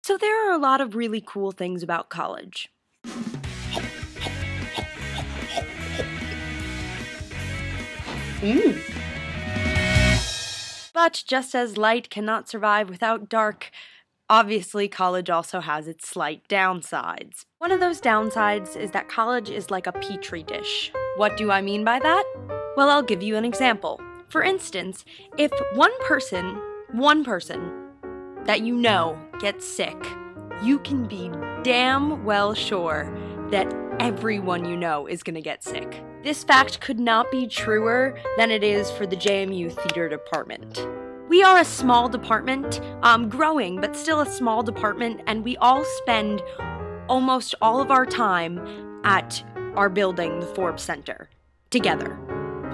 So there are a lot of really cool things about college. But just as light cannot survive without dark, obviously college also has its slight downsides. One of those downsides is that college is like a petri dish. What do I mean by that? Well, I'll give you an example. For instance, if one person that you know gets sick, you can be damn well sure that everyone you know is gonna get sick. This fact could not be truer than it is for the JMU theater department. We are a small department, growing, but still a small department, and we all spend almost all of our time at our building, the Forbes Center, together.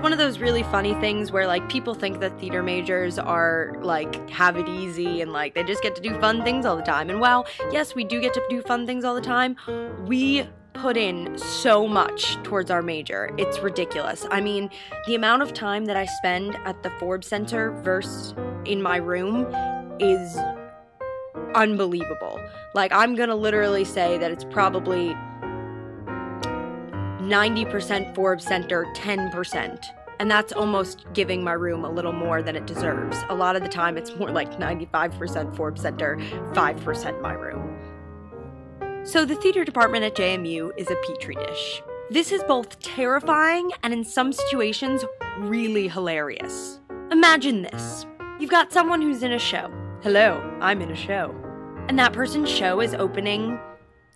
One of those really funny things where, like, people think that theater majors are, like, have it easy and, like, they just get to do fun things all the time. And while, yes, we do get to do fun things all the time, we put in so much towards our major. It's ridiculous. I mean, the amount of time that I spend at the Forbes Center versus in my room is unbelievable. Like, I'm gonna literally say that it's probably 90% Forbes Center, 10%. And that's almost giving my room a little more than it deserves. A lot of the time it's more like 95% Forbes Center, 5% my room. So the theater department at JMU is a petri dish. This is both terrifying and in some situations really hilarious. Imagine this. You've got someone who's in a show. Hello, I'm in a show. And that person's show is opening,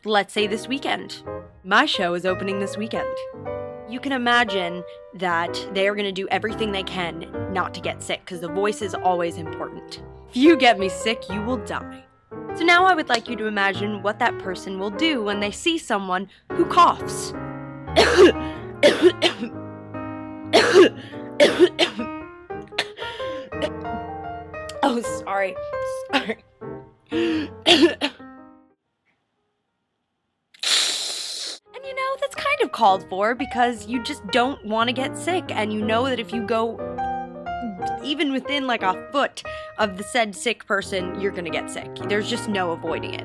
let's say, this weekend. My show is opening this weekend. You can imagine that they are going to do everything they can not to get sick, because the voice is always important. If you get me sick, you will die. So now I would like you to imagine what that person will do when they see someone who coughs. Oh, sorry. That's kind of called for because you just don't want to get sick, and you know that if you go even within like a foot of the said sick person, you're gonna get sick. There's just no avoiding it.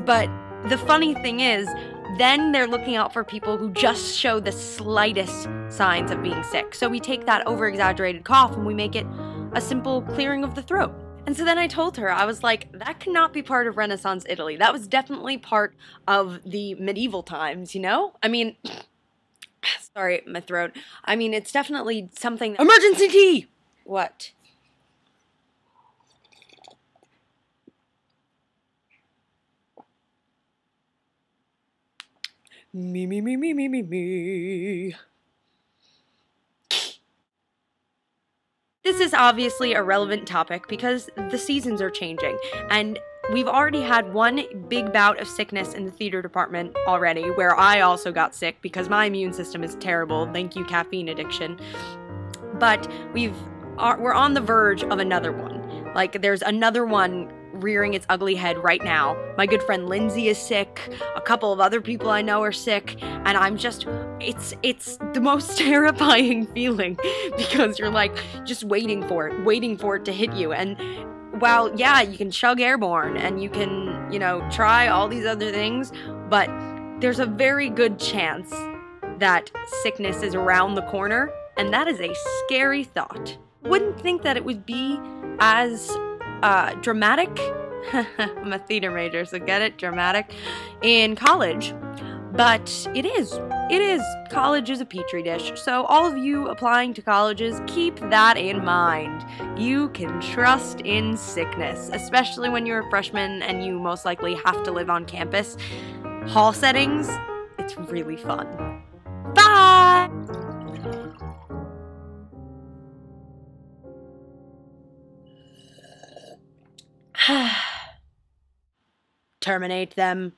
But the funny thing is, then they're looking out for people who just show the slightest signs of being sick. So we take that over-exaggerated cough and we make it a simple clearing of the throat. And so then I told her, I was like, that cannot be part of Renaissance Italy. That was definitely part of the medieval times, you know? I mean, sorry, my throat. I mean, it's definitely something. Emergency tea! What? Me. This is obviously a relevant topic because the seasons are changing, and we've already had one big bout of sickness in the theater department already, where I also got sick because my immune system is terrible. Thank you, caffeine addiction. But we're on the verge of another one. Like, there's another one rearing its ugly head right now. My good friend Lindsay is sick. A couple of other people I know are sick, and I'm just, it's the most terrifying feeling because you're like just waiting for it to hit you. And while, yeah, you can chug airborne and you can, you know, try all these other things, but there's a very good chance that sickness is around the corner, and that is a scary thought. Wouldn't think that it would be as dramatic, I'm a theater major, so get it, dramatic, in college, but it is. College is a petri dish, so all of you applying to colleges, keep that in mind. You can trust in sickness, especially when you're a freshman and you most likely have to live on campus. Hall settings, it's really fun. Bye! Terminate them.